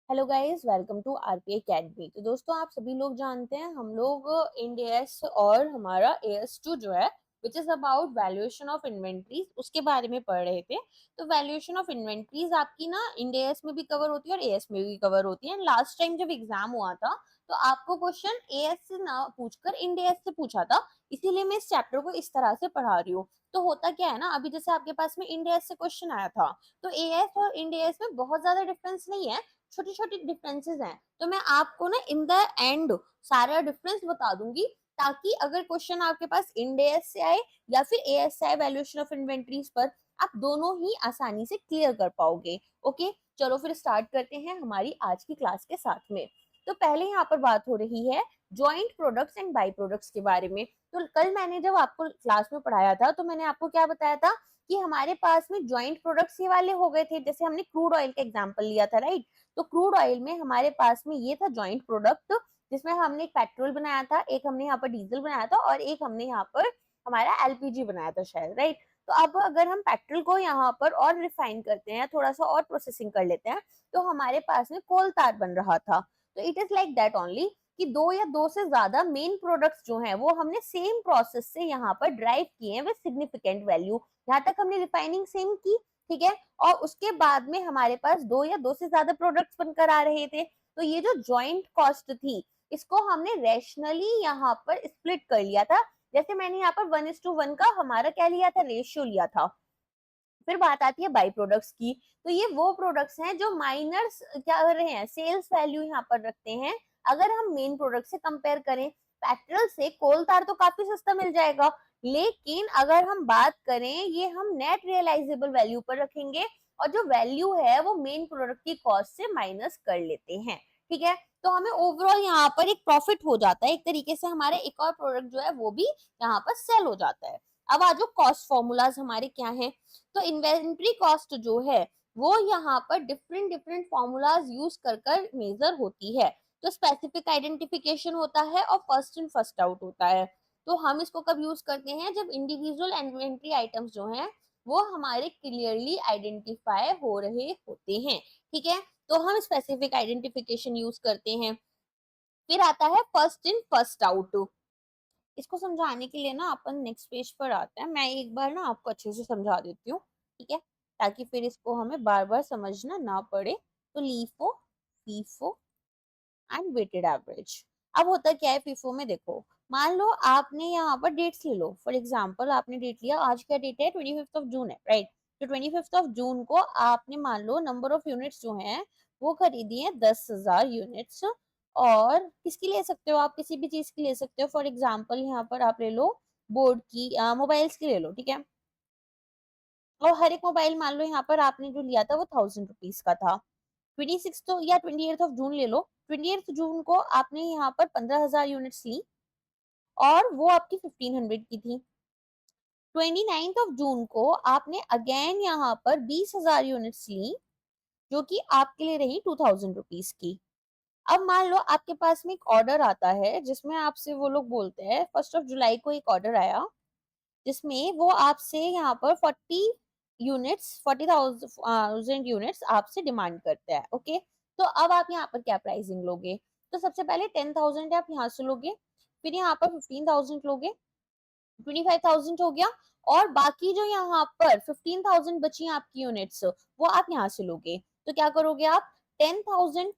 Hello guys, welcome to RP academy. तो दोस्तों, आप सभी लोग जानते हैं हम लोग इंड एएस और हमारा एएस2 जो है which is about valuation of inventories उसके बारे में पढ़ रहे थे। तो वैल्यूएशन ऑफ इन्वेंट्रीज आपकी ना इंड एएस में भी कवर होती है और एएस में भी कवर होती है। लास्ट टाइम जब एग्जाम हुआ था तो आपको क्वेश्चन एएस से ना पूछकर इंड एएस से पूछा था, इसीलिए मैं इस चैप्टर को इस तरह से पढ़ा रही हूँ। तो होता क्या है ना, अभी जैसे आपके पास में इंड एएस से क्वेश्चन आया था, तो एएस और इंड एएस में बहुत ज्यादा डिफरेंस नहीं है, छोटी छोटी डिफरेंसेस हैं। तो मैं आपको ना इन द एंड सारा डिफरेंस बता दूंगी, ताकि अगर क्वेश्चन आपके पास इंड एएस से आए या फिर एएस से आए वैल्यूएशन ऑफ इन्वेंट्रीज पर, आप दोनों ही आसानी से क्लियर कर पाओगे। ओके, चलो फिर स्टार्ट करते हैं हमारी आज की क्लास के साथ में। तो पहले यहाँ पर बात हो रही है joint products and by products के बारे में। तो कल मैंने जब आपको क्लास में पढ़ाया था तो मैंने आपको क्या बताया था कि हमारे पास में ज्वाइंट प्रोडक्ट्स ये वाले हो गए थे, जैसे हमने क्रूड ऑयल का एग्जांपल लिया था, राइट। तो क्रूड ऑयल में हमारे पास में ये था ज्वाइंट प्रोडक्ट, जिसमें हमने एक पेट्रोल बनाया था, एक हमने यहाँ पर डीजल बनाया था और एक हमने यहाँ पर हमारा एलपीजी बनाया था शायद, राइट। तो अब अगर हम पेट्रोल को यहाँ पर और रिफाइन करते हैं, थोड़ा सा और प्रोसेसिंग कर लेते हैं, तो हमारे पास में कोल तार बन रहा था। तो it is like that only कि दो या दो से ज्यादा मेन प्रोडक्ट्स जो हैं वो हमने सेम प्रोसेस से यहाँ पर ड्राइव किए हैं विद सिग्निफिकेंट वैल्यू। यहाँ तक हमने रिफाइनिंग सेम की, ठीक है। और उसके बाद में हमारे पास दो या दो से ज्यादा प्रोडक्ट्स बनकर आ रहे थे। तो ये जो जॉइंट कॉस्ट थी, इसको हमने रैशनली यहाँ पर स्प्लिट कर लिया था। जैसे मैंने यहाँ पर 1:1 का हमारा क्या लिया था, रेशियो लिया था। फिर बात आती है बाई प्रोडक्ट्स की। तो ये वो प्रोडक्ट्स हैं जो माइनर्स क्या कर रहे हैं, सेल्स वैल्यू यहाँ पर रखते हैं। अगर हम मेन प्रोडक्ट से कंपेयर करें, पेट्रोल से कोल तार तो काफी सस्ता मिल जाएगा, लेकिन अगर हम बात करें, ये हम नेट रियलाइजेबल वैल्यू पर रखेंगे और जो वैल्यू है वो मेन प्रोडक्ट की कॉस्ट से माइनस कर लेते हैं, ठीक है। तो हमें ओवरऑल यहाँ पर एक प्रॉफिट हो जाता है, एक तरीके से हमारे एक और प्रोडक्ट जो है वो भी यहाँ पर सेल हो जाता है। अब आज कॉस्ट फॉर्मूलाज हमारे क्या है। तो इन्वेंट्री कॉस्ट जो है वो यहाँ पर डिफरेंट डिफरेंट फॉर्मूलाज यूज कर कर मेजर होती है। तो स्पेसिफिक आइडेंटिफिकेशन होता है और फर्स्ट इन फर्स्ट आउट होता है। तो हम इसको कब यूज करते हैं, जब इंडिविजुअल इन्वेंट्री आइटम्स जो हैं वो हमारे क्लियरली आइडेंटिफाई हो रहे होते हैं, ठीक है। तो हम स्पेसिफिक आइडेंटिफिकेशन यूज करते हैं। फिर आता है फर्स्ट इन फर्स्ट आउट। इसको समझाने के लिए ना अपन नेक्स्ट पेज पर आते हैं, मैं एक बार ना आपको अच्छे से समझा देती हूँ, ठीक है, ताकि फिर इसको हमें बार बार समझना ना पड़े। तो LIFO, FIFO and weighted average. अब होता क्या है फीफो में, देखो, मान लो आपने यहाँ पर डेट्स ले लो। फॉर एग्जाम्पल आपने डेट लिया, आज का डेट है 25 जून है, राइट। तो 25 जून को आपने मान लो नंबर ऑफ यूनिट्स जो है वो खरीदी है 10,000 यूनिट्स। और किसकी ले सकते हो आप, किसी भी चीज की ले सकते हो। फॉर एग्जाम्पल यहाँ पर आप ले लो बोर्ड की, मोबाइल्स की ले लो, ठीक है। और हर एक मोबाइल मान लो यहाँ पर आपने जो लिया था वो 1000 रुपीज का था। 26 तो या 28 जून ले लो, 28 जून को आपने यहाँ पर 15,000 यूनिट्स ली और वो आपकी 1500 की थी। 29 जून को आपने अगेन यहाँ पर 20,000 यूनिट्स ली, जो कि आपके लिए रही 2000 रुपीज की। अब मान लो आपके पास में एक ऑर्डर आता है जिसमें आपसे वो लोग बोलते हैं, 1 जुलाई को एक ऑर्डर आया जिसमें वो आपसे यहाँ पर 40,000 यूनिट्स आपसे डिमांड करते हैं, ओके। तो अब आप यहाँ पर क्या प्राइसिंग लोगे, तो सबसे पहले 10,000 आप यहाँ से लोगे, फिर यहाँ पर 15,000 लोगे, 25,000 हो गया। और बाकी जो यहाँ पर 15,000 बची आपकी यूनिट्स, वो आप यहाँ से लोगे। तो क्या करोगे आप, 10,000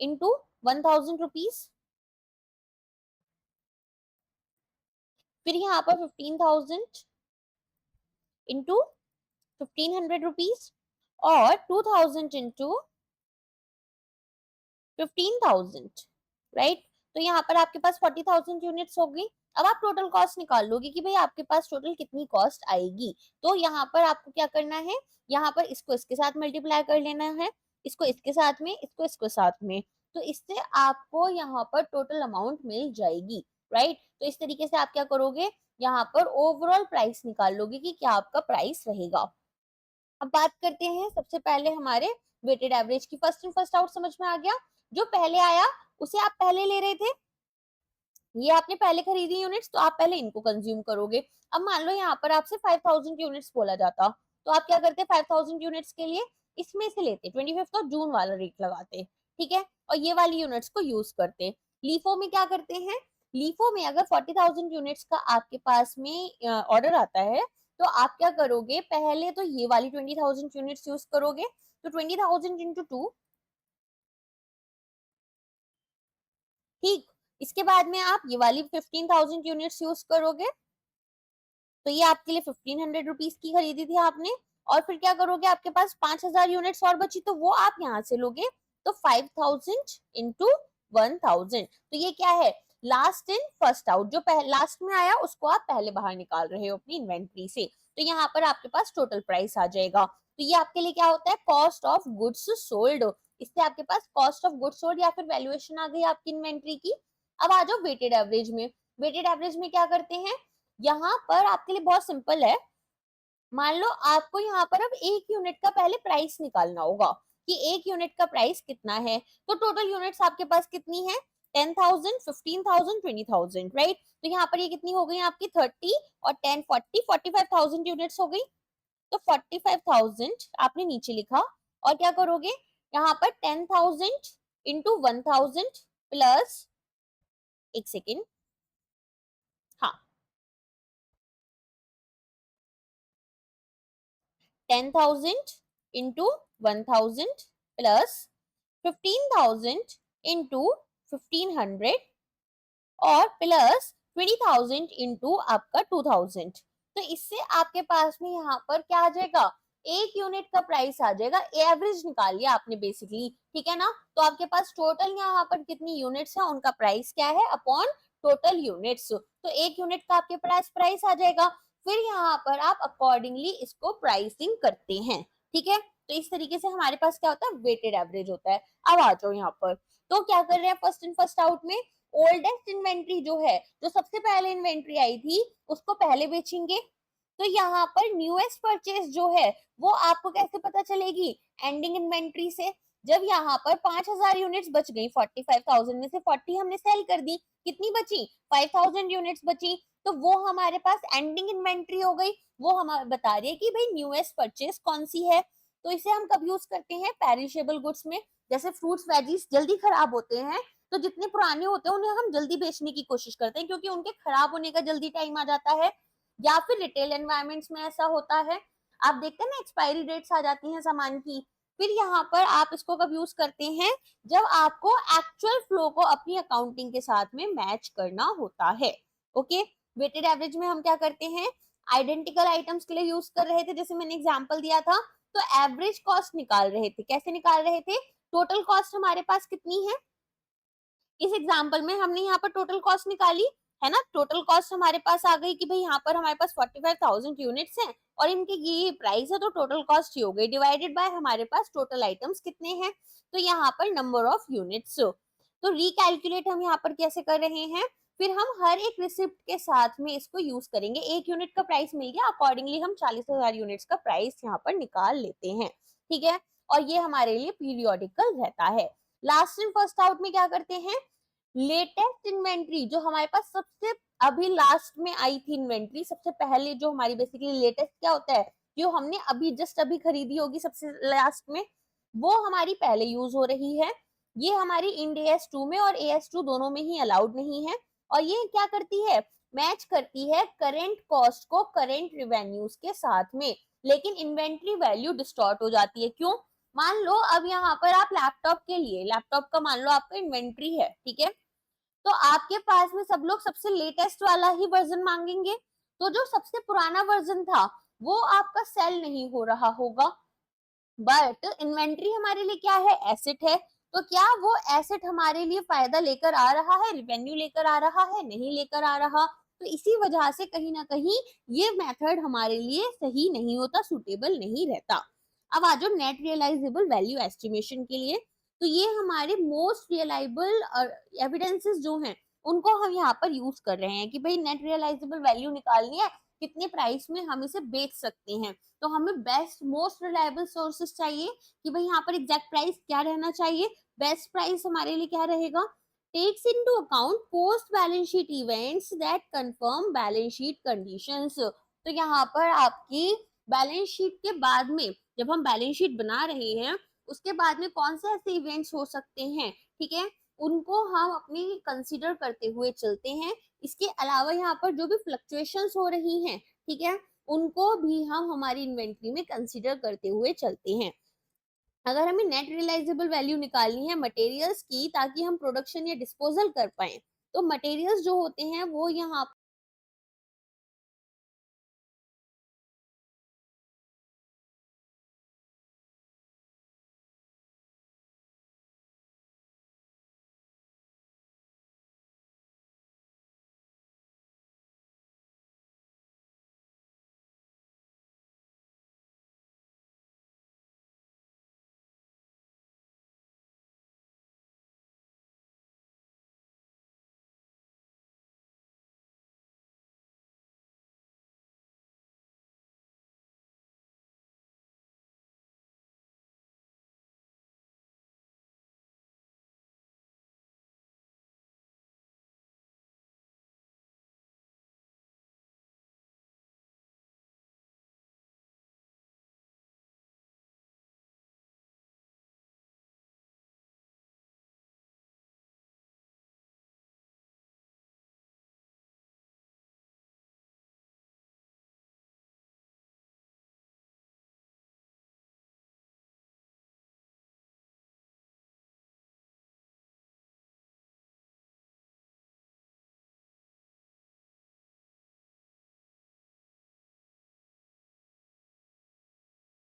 इंटू 1,000 रुपीज, फिर यहाँ पर 15,000 इंटू 1,500 रुपीज और 2,000 इंटू 15,000, राइट। तो यहाँ पर आपके पास 40,000 यूनिट्स हो गई। अब आप टोटल कॉस्ट निकाल लोगे कि भाई आपके पास टोटल कितनी कॉस्ट आएगी। तो यहाँ पर आपको क्या करना है, यहाँ पर इसको इसके साथ मल्टीप्लाई कर लेना है, इसको इसके साथ में, इसको इसके साथ में। तो इससे आपको यहाँ पर टोटल अमाउंट मिल जाएगी, राइट। तो इस तरीके से आप क्या करोगे, यहाँ पर ओवरऑल प्राइस निकाल लोगे कि क्या आपका प्राइस रहेगा। अब बात करते हैं सबसे पहले हमारे वेटेड एवरेज की। फर्स्ट इन फर्स्ट आउट समझ में आ गया, जो पहले आया उसे आप पहले ले रहे थे। ये आपने पहले खरीदी यूनिट्स, तो आप पहले इनको कंज्यूम करोगे। अब मान लो यहाँ पर आपसे 5,000 यूनिट्स बोला जाता, तो आप क्या करते 5,000 यूनिट्स के लिए इसमें से लेते, 25 ऑफ जून वाला रेट लगाते, ठीक है, और ये वाली यूनिट्स को यूज करते। लीफो में क्या करते हैं, लीफो में अगर 40,000 यूनिट्स का आपके पास में ऑर्डर आता है, तो आप क्या करोगे, पहले तो ये वाली 20,000 यूनिट्स यूज करोगे, तो 20,000 इंटू 2, ठीक। इसके बाद में आप ये वाली 15,000 यूनिट्स यूज करोगे, तो ये आपके लिए 1500 रुपीज की खरीदी थी आपने, और फिर क्या करोगे, आपके पास 5,000 यूनिट्स और बची, तो वो आप यहाँ से लोगे, तो 5,000 इंटू 1,000, तो ये क्या है, लास्ट इन फर्स्ट आउट, जो लास्ट में आया उसको आप पहले बाहर निकाल रहे हो अपनी इन्वेंट्री से, तो यहाँ पर आपके पास टोटल प्राइस आ जाएगा। तो ये आपके लिए क्या होता है, कॉस्ट ऑफ गुड्स सोल्ड, इससे आपके पास कॉस्ट ऑफ गुड्स सोल्ड या फिर वैल्यूएशन आ गई आपकी इन्वेंट्री की। अब आ जाओ वेटेड एवरेज में, वेटेड एवरेज में क्या करते हैं, यहाँ पर आपके लिए बहुत सिंपल है, मान लो आपको यहाँ पर अब एक यूनिट का पहले प्राइस निकालना होगा कि एक यूनिट का प्राइस कितना है, तो टोटल यूनिट्स आपके पास कितनी है, 10,000, 15,000, 20,000, राइट, तो यहाँ पर ये कितनी हो गई आपकी 30 और 10 40, 45,000 यूनिट्स हो गई, तो 45,000 आपने नीचे लिखा, और क्या करोगे, यहाँ पर 10,000 इंटू 1,000 प्लस, एक सेकेंड, हाँ, 10,000 इंटू 1,000 प्लस 15,000 इंटू 1,500 और प्लस 20,000 इंटू आपका 2,000, तो इससे आपके पास में यहाँ पर क्या आ जाएगा, एक यूनिट का प्राइस आ जाएगा, एवरेज निकाल लिया आपने बेसिकली, ठीक है ना, तो आपके पास टोटल यहाँ पर कितनी यूनिट्स है उनका प्राइस क्या है अपॉन टोटल यूनिट्स, तो एक यूनिट का आपके पास प्राइस आ जाएगा, फिर यहाँ पर आप अकॉर्डिंगली इसको प्राइसिंग करते हैं, ठीक है, तो इस तरीके से हमारे पास क्या होता है, वेटेड एवरेज होता है। अब आ जाओ यहाँ पर, तो क्या कर रहे हैं, फर्स्ट इन फर्स्ट आउट में ओल्डेस्ट इन्वेंट्री जो है, जो सबसे पहले इन्वेंट्री आई थी उसको पहले बेचेंगे, तो यहाँ पर न्यूएस्ट परचेज जो है वो आपको कैसे पता चलेगी, एंडिंग इन्वेंट्री से, जब यहाँ पर 5,000 यूनिट्स बच गई, 45,000 में से 40 हमने सेल कर दी, कितनी बची, 5,000 यूनिट्स बची, तो वो हमारे पास एंडिंग इन्वेंट्री हो गई, वो हमें बता रही है कि भाई न्यूएस्ट परचेज कौन सी है, तो इसे हम कब यूज करते हैं, पेरिशेबल गुड्स में, जैसे फ्रूट्स वेजीज जल्दी खराब होते हैं, तो जितने पुराने होते हैं उन्हें हम जल्दी बेचने की कोशिश करते हैं क्योंकि उनके खराब होने का जल्दी टाइम आ जाता है, या फिर रिटेल एनवायरमेंट्स में ऐसा होता है, आप देखते हैं ना एक्सपायरी डेट्स आ जाती हैं सामान की, फिर यहाँ पर आप इसको कब यूज करते हैं, जब आपको एक्चुअल फ्लो को अपनी अकाउंटिंग के साथ में मैच करना होता है, ओके। वेटेड एवरेज में हम क्या करते हैं, आइडेंटिकल आइटम्स के लिए यूज कर रहे थे, जैसे मैंने एग्जांपल दिया था, तो एवरेज कॉस्ट निकाल रहे थे, कैसे निकाल रहे थे, टोटल कॉस्ट हमारे पास कितनी है, इस एग्जांपल में हमने यहाँ पर टोटल कॉस्ट निकाली है ना, टोटल कॉस्ट हमारे पास आ गई कि भाई यहाँ पर हमारे पास 45,000 यूनिट्स हैं और इनके ये प्राइस है, तो टोटल कॉस्ट ही हो गई, डिवाइडेड बाय हमारे पास टोटल आइटम्स कितने हैं, तो यहाँ पर नंबर ऑफ यूनिट्स, तो रिकैलकुलेट हम यहाँ पर कैसे कर रहे हैं, फिर हम हर एक रिसिप्ट के साथ में इसको यूज करेंगे, एक यूनिट का प्राइस मिल गया, अकॉर्डिंगली हम 40,000 यूनिट्स का प्राइस यहाँ पर निकाल लेते हैं, ठीक है, और ये हमारे लिए पीरियोडिकल रहता है। लास्ट इन फर्स्ट आउट में क्या करते हैं, लेटेस्ट इन्वेंट्री जो हमारे पास सबसे अभी लास्ट में आई थी इन्वेंट्री, सबसे पहले जो हमारी बेसिकली लेटेस्ट क्या होता है, जो हमने अभी जस्ट अभी खरीदी होगी सबसे लास्ट में, वो हमारी पहले यूज हो रही है, ये हमारी इंड AS2 में और AS2 दोनों में ही अलाउड नहीं है, और ये क्या करती है, मैच करती है करेंट कॉस्ट को करेंट रिवेन्यूज के साथ में, लेकिन इन्वेंट्री वैल्यू डिस्टॉर्ट हो जाती है, क्यों, मान लो अब यहाँ पर आप लैपटॉप के लिए, लैपटॉप का मान लो आपका इन्वेंट्री है, ठीक है, तो आपके पास में सब लोग सबसे लेटेस्ट वाला ही वर्जन मांगेंगे, तो जो सबसे पुराना वर्जन था वो आपका सेल नहीं हो रहा होगा, बट इन्वेंट्री हमारे लिए क्या है, एसेट है, तो क्या वो एसेट हमारे लिए फायदा लेकर आ रहा है, रिवेन्यू लेकर आ रहा है, नहीं लेकर आ रहा, तो इसी वजह से कहीं ना कहीं ये मेथड हमारे लिए सही नहीं होता, सुटेबल नहीं रहता। अब आ जाओ नेट रियलाइजेबल वैल्यू एस्टिमेशन के लिए, तो ये हमारे मोस्ट रियलाइबल एविडेंसेस जो हैं उनको हम यहाँ पर यूज कर रहे हैं कि भाई नेट रियलाइजेबल वैल्यू निकालनी है, कितने प्राइस में हम इसे बेच सकते हैं, तो हमें बेस्ट मोस्ट रिलायबल सोर्सेस चाहिए कि भाई यहाँ पर एग्जैक्ट प्राइस क्या रहना चाहिए, बेस्ट प्राइस हमारे लिए क्या रहेगा, takes into account post balance sheet events that confirm balance sheet conditions, तो यहाँ पर आपकी बैलेंस शीट के बाद में जब हम बैलेंस शीट बना रहे हैं, उसके बाद में कौन से ऐसे इवेंट्स हो सकते हैं, ठीक है, उनको हम अपनी कंसीडर करते हुए चलते हैं। इसके अलावा यहाँ पर जो भी फ्लक्चुएशंस हो रही हैं, ठीक है, उनको भी हम हमारी इन्वेंट्री में कंसीडर करते हुए चलते हैं। अगर हमें नेट रियलाइजेबल वैल्यू निकालनी है मटेरियल्स की ताकि हम प्रोडक्शन या डिस्पोजल कर पाए, तो मटेरियल्स जो होते हैं वो यहाँ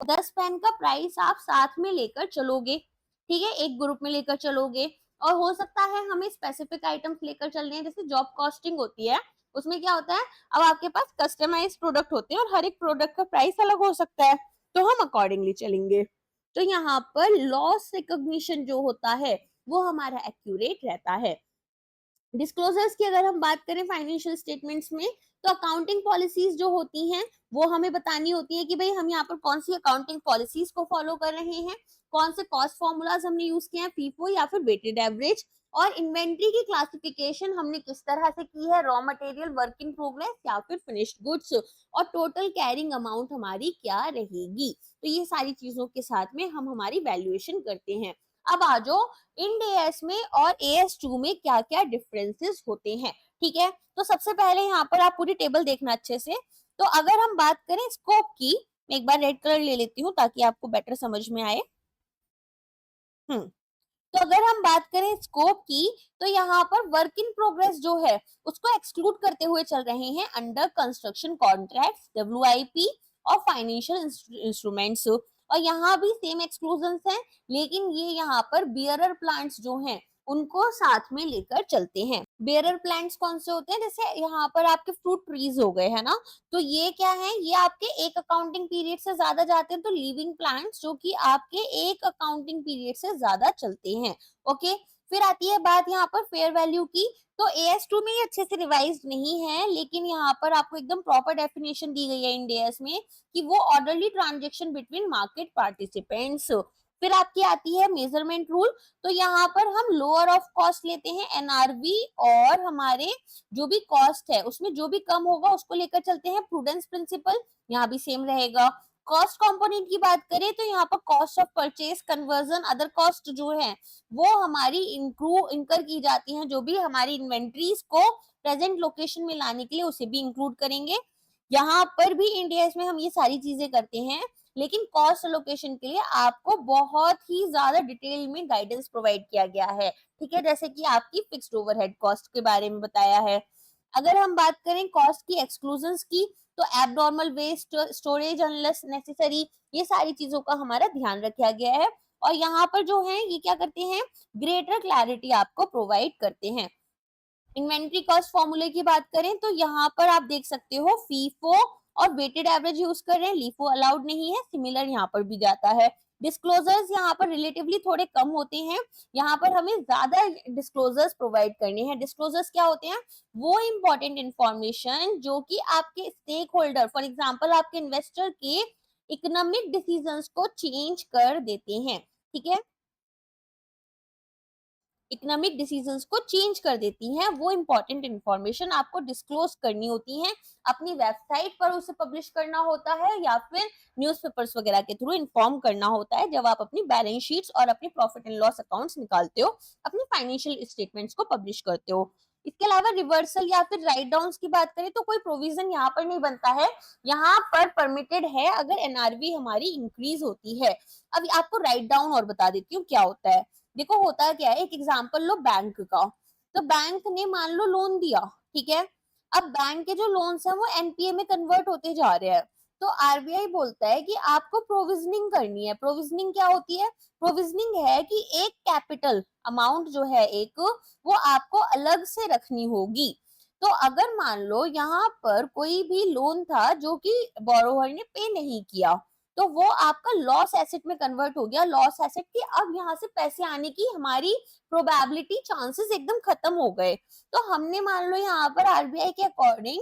10 पेन का प्राइस आप साथ में लेकर चलोगे, ठीक है, एक ग्रुप में लेकर चलोगे। और हो सकता है हमें स्पेसिफिक आइटम्स लेकर चलने हैं, जैसे जॉब कॉस्टिंग होती है, उसमें क्या होता है, अब आपके पास कस्टमाइज प्रोडक्ट होते हैं और हर एक प्रोडक्ट का प्राइस अलग हो सकता है, तो हम अकॉर्डिंगली चलेंगे। तो यहाँ पर लॉस रिकॉग्निशन जो होता है वो हमारा एक्यूरेट रहता है। डिस्क्लोजर्स की अगर हम बात करें फाइनेंशियल स्टेटमेंट्स में, तो अकाउंटिंग पॉलिसीज जो होती हैं वो हमें बतानी होती है कि भाई हम यहाँ पर कौन सी अकाउंटिंग पॉलिसीज को फॉलो कर रहे हैं, कौन से कॉस्ट फॉर्मूलाज हमने यूज किए हैं, फीफो या फिर वेटेड एवरेज, और इन्वेंट्री की क्लासिफिकेशन हमने किस तरह से की है, raw material, work in progress या फिर फिनिश्ड गुड्स, और टोटल कैरिंग अमाउंट हमारी क्या रहेगी। तो ये सारी चीजों के साथ में हम हमारी वैल्यूएशन करते हैं। अब आ जाओ इंड एएस में और एएस2 में क्या क्या डिफरेंसेस होते हैं, ठीक है। तो सबसे पहले यहाँ पर आप पूरी टेबल देखना अच्छे से। तो अगर हम बात करें स्कोप की, मैं एक बार रेड कलर ले लेती हूँ ताकि आपको बेटर समझ में आए। हम्म तो अगर हम बात करें स्कोप की, तो यहाँ पर वर्क इन प्रोग्रेस जो है उसको एक्सक्लूड करते हुए चल रहे हैं अंडर कंस्ट्रक्शन कॉन्ट्रैक्ट्स, डब्ल्यूआईपी और फाइनेंशियल इंस्ट्रूमेंट्स। और यहाँ भी सेम एक्सक्लूजन हैं, लेकिन ये यहाँ पर बियरर प्लांट्स जो हैं उनको साथ में लेकर चलते हैं। बियरर प्लांट्स कौन से होते हैं, जैसे यहाँ पर आपके फ्रूट ट्रीज हो गए है ना, तो ये क्या है, ये आपके एक अकाउंटिंग पीरियड से ज्यादा जाते हैं, तो लिविंग प्लांट्स जो कि आपके एक अकाउंटिंग पीरियड से ज्यादा चलते हैं। ओके, फिर आती है बात यहाँ पर फेयर वैल्यू की। तो एएस2 में ये अच्छे से रिवाइज नहीं है, लेकिन यहाँ पर आपको एकदम प्रॉपर डेफिनेशन दी गई है इंड एएस में कि वो orderly transaction between market participants. फिर आपकी आती है मेजरमेंट रूल। तो यहाँ पर हम लोअर ऑफ कॉस्ट लेते हैं एनआरवी, और हमारे जो भी कॉस्ट है उसमें जो भी कम होगा उसको लेकर चलते हैं प्रूडेंस प्रिंसिपल, यहाँ भी सेम रहेगा। कॉस्ट कंपोनेंट की बात करें तो यहाँ पर cost of purchase, conversion, other cost जो है वो हमारी इंकर की जाती हैं, जो भी हमारी इन्वेंट्रीज को प्रेजेंट लोकेशन में लाने के लिए उसे भी इंक्लूड करेंगे। यहाँ पर भी इंडिया में हम ये सारी चीजें करते हैं, लेकिन कॉस्ट एलोकेशन के लिए आपको बहुत ही ज्यादा डिटेल में गाइडेंस प्रोवाइड किया गया है, ठीक है, जैसे कि आपकी फिक्स्ड ओवरहेड कॉस्ट के बारे में बताया है। अगर हम बात करें कॉस्ट की एक्सक्लूजन्स की, तो abnormal waste, storage unless necessary, ये सारी चीजों का हमारा ध्यान रखा गया है। और यहाँ पर जो है ये क्या करते हैं, ग्रेटर क्लैरिटी आपको प्रोवाइड करते हैं। इन्वेंट्री कॉस्ट फॉर्मूले की बात करें तो यहाँ पर आप देख सकते हो फीफो और वेटेड एवरेज यूज कर रहे हैं, लीफो अलाउड नहीं है, सिमिलर यहाँ पर भी जाता है। डिस्क्लोजर्स यहाँ पर रिलेटिवली थोड़े कम होते हैं, यहाँ पर हमें ज्यादा डिस्क्लोजर्स प्रोवाइड करने हैं। डिस्क्लोजर्स क्या होते हैं, वो इंपॉर्टेंट इंफॉर्मेशन जो कि आपके स्टेक होल्डर, फॉर एग्जाम्पल आपके इन्वेस्टर के इकोनॉमिक डिसीजंस को चेंज कर देते हैं, ठीक है। इकोनॉमिक डिसीजंस को चेंज कर देती हैं। वो इंपॉर्टेंट इंफॉर्मेशन आपको डिस्क्लोज करनी होती है, अपनी वेबसाइट पर उसे पब्लिश करना होता है या फिर न्यूज़पेपर्स वगैरह के थ्रू इन्फॉर्म करना होता है जब आप अपनी बैलेंस शीट्स और अपनी प्रॉफिट एंड लॉस अकाउंट्स निकालते हो, अपनी फाइनेंशियल स्टेटमेंट्स को पब्लिश करते हो। इसके अलावा रिवर्सल या फिर राइट डाउन्स की बात करें तो कोई प्रोविजन यहाँ पर नहीं बनता है, यहाँ पर परमिटेड है अगर एनआरवी हमारी इंक्रीज होती है। अब आपको राइट डाउन और बता देती हूँ क्या होता है। देखो होता क्या है, एक एग्जांपल लो बैंक का। तो बैंक ने मान लो लोन दिया, ठीक है। अब बैंक के जो लोन्स हैं वो एनपीए में कन्वर्ट होते जा रहे हैं। तो आरबीआई बोलता है कि आपको प्रोविजनिंग करनी है। प्रोविजनिंग क्या होती है? प्रोविजनिंग है कि एक कैपिटल अमाउंट जो है एक, वो आपको अलग से रखनी होगी। तो अगर मान लो यहाँ पर कोई भी लोन था जो कि बोरोवर ने पे नहीं किया, तो वो आपका लॉस एसेट में कन्वर्ट हो गया। लॉस एसेट की अब यहाँ से पैसे आने की हमारी प्रोबेबिलिटी, चांसेस एकदम खत्म हो गए। तो हमने मान लो यहाँ पर आरबीआई के अकॉर्डिंग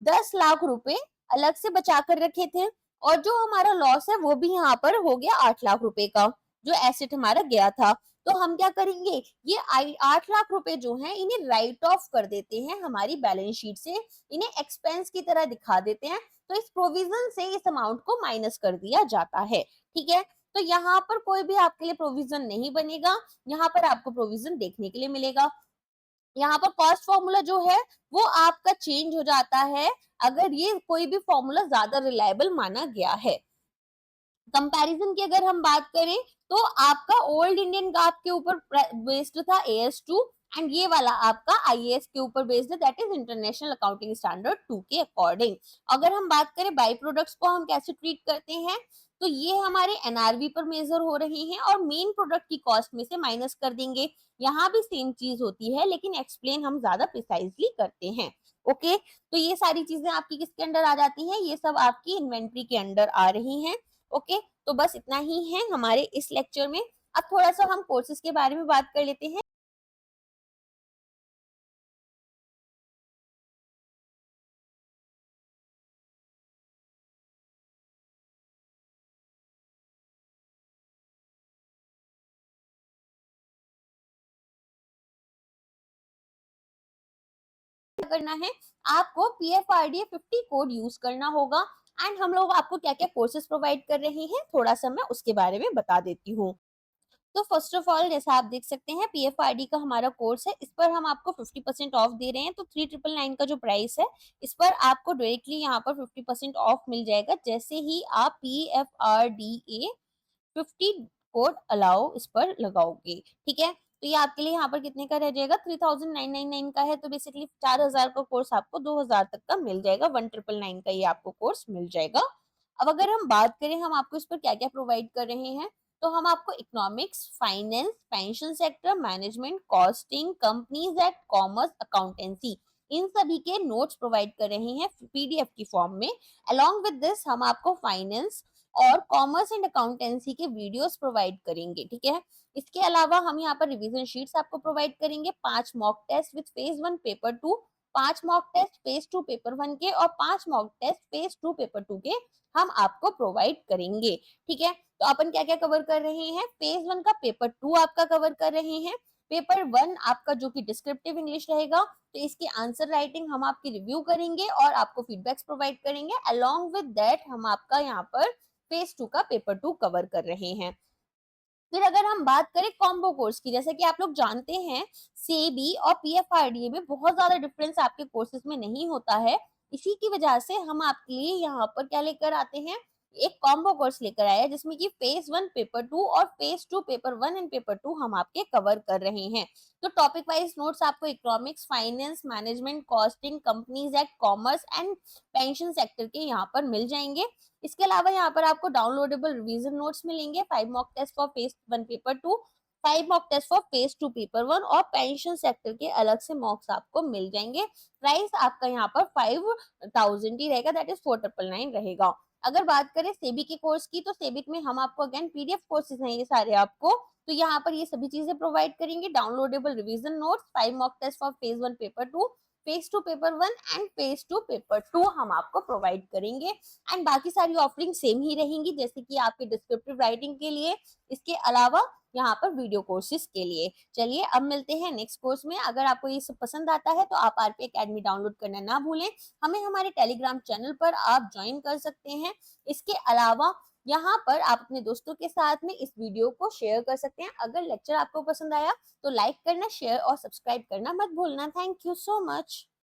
10 लाख रुपए अलग से बचा कर रखे थे, और जो हमारा लॉस है वो भी यहाँ पर हो गया 8 लाख रुपए का, जो एसेट हमारा गया था। तो हम क्या करेंगे, ये 8 लाख रुपए जो हैं इन्हें राइट ऑफ कर देते हैं हमारी बैलेंस शीट से, इन्हें एक्सपेंस की तरह दिखा देते हैं। तो इस प्रोविजन से इस अमाउंट को माइनस कर दिया जाता है, ठीक है। तो यहाँ पर कोई भी आपके लिए प्रोविजन नहीं बनेगा, यहाँ पर आपको प्रोविजन देखने के लिए मिलेगा। यहाँ पर कॉस्ट फॉर्मूला जो है वो आपका चेंज हो जाता है अगर ये कोई भी फॉर्मूला ज्यादा रिलायबल माना गया है। कंपैरिजन की अगर हम बात करें तो आपका ओल्ड इंडियन GAAP के ऊपर बेस्ड था AS2, एंड ये वाला आपका IAS के ऊपर बेस्ड है, that is international accounting standard 2 के अकॉर्डिंग। अगर हम बात करें बाई प्रोडक्ट्स को हम कैसे ट्रीट करते हैं, तो ये हमारे एनआरवी पर मेजर हो रहे हैं और मेन प्रोडक्ट की कॉस्ट में से माइनस कर देंगे। यहाँ भी सेम चीज होती है लेकिन एक्सप्लेन हम ज्यादा प्रिसाइजली करते हैं। ओके, तो ये सारी चीजें आपकी किसके अंडर आ जाती हैं, ये सब आपकी इन्वेंट्री के अंडर आ रही हैं। ओके, तो बस इतना ही है हमारे इस लेक्चर में। अब थोड़ा सा हम कोर्सेज के बारे में बात कर लेते हैं। क्या करना है, आपको PFRDA 50 कोड यूज करना होगा। एंड हम लोग आपको क्या क्या कोर्सेज प्रोवाइड कर रहे हैं थोड़ा सा मैं उसके बारे में बता देती हूँ। तो फर्स्ट ऑफ ऑल जैसा आप देख सकते हैं PFRD का हमारा कोर्स है, इस पर हम आपको 50% ऑफ दे रहे हैं। तो 3999 का जो प्राइस है इस पर आपको डायरेक्टली यहाँ पर 50% ऑफ मिल जाएगा जैसे ही आप PFRDA 50 कोड अलाउ इस पर लगाओगे, ठीक है। तो ये आपके लिए यहाँ पर कितने का रह जाएगा, 3999 का है। तो बेसिकली 4000 का कोर्स आपको 2000 तक का मिल जाएगा, 1999 का ये आपको कोर्स मिल जाएगा। अब अगर हम बात करें हम आपको इस पर क्या क्या प्रोवाइड कर रहे हैं, तो हम आपको economics, finance, pension sector, management, costing, companies act, commerce, accountancy, इन सभी के नोट्स प्रोवाइड कर रहे हैं PDF की फॉर्म में। अलोंग विद दिस हम आपको फाइनेंस और कॉमर्स एंड अकाउंटेंसी के वीडियोस प्रोवाइड करेंगे, ठीक है। इसके अलावा हम यहाँ पर रिवीजन शीट्स आपको प्रोवाइड करेंगे, 5 mock test with phase 1 paper 2, 5 mock test phase 2 paper 1 के, और 5 मॉक टेस्ट फेज 2 पेपर 2 के हम आपको प्रोवाइड करेंगे, ठीक है। तो अपन क्या क्या कवर कर रहे हैं, फेज 1 का पेपर 2 आपका कवर कर रहे हैं। पेपर 1 आपका जो कि डिस्क्रिप्टिव इंग्लिश रहेगा, तो इसकी आंसर राइटिंग हम आपकी रिव्यू करेंगे और आपको फीडबैक्स प्रोवाइड करेंगे। अलोंग विद दैट हम आपका यहाँ पर फेज 2 का पेपर 2 कवर कर रहे हैं। फिर अगर हम बात करें कॉम्बो कोर्स की, जैसे कि आप लोग जानते हैं सेबी और PFRDA में बहुत ज्यादा डिफरेंस आपके कोर्सेज में नहीं होता है। इसी की वजह से हम आपके लिए यहाँ पर क्या लेकर आते हैं, एक कॉम्बो कोर्स लेकर आए हैं जिसमें कि फेज 1 पेपर 2 और फेज 2 पेपर 1 एंड पेपर 2 हम आपके कवर कर रहे हैं। तो टॉपिक वाइज नोट्स आपको economics, finance, management, costing, companies act, commerce and pension sector के यहाँ पर मिल जाएंगे। इसके अलावा यहाँ पर आपको डाउनलोडेबल रिवीजन नोट्स मिलेंगे, 5 mock test for phase 1 paper 2, 5 mock test for phase 2 paper 1, और पेंशन सेक्टर के अलग से मॉक्स आपको मिल जाएंगे। प्राइस आपका यहाँ पर 5000 ही रहेगा, दैट इज 4999 रहेगा। अगर बात करें सेबी के कोर्स की, तो सेबी में हम आपको अगेन PDF कोर्सेज हैं ये सारे आपको, तो यहाँ पर ये सभी चीजें प्रोवाइड करेंगे, downloadable revision notes, 5 mock test for phase 1 paper 2, phase 2 paper 1 and phase 2 paper 2 हम आपको प्रोवाइड करेंगे। एंड बाकी सारी ऑफरिंग सेम ही रहेंगी जैसे कि आपके डिस्क्रिप्टिव राइटिंग के लिए। इसके अलावा यहाँ पर वीडियो कोर्सेज के लिए। चलिए अब मिलते हैं नेक्स्ट कोर्स में। अगर आपको ये सब पसंद आता है तो आप आरपी एकेडमी डाउनलोड करना ना भूलें। हमें हमारे टेलीग्राम चैनल पर आप ज्वाइन कर सकते हैं। इसके अलावा यहाँ पर आप अपने दोस्तों के साथ में इस वीडियो को शेयर कर सकते हैं। अगर लेक्चर आपको पसंद आया तो लाइक करना, शेयर और सब्सक्राइब करना मत भूलना। Thank you so much.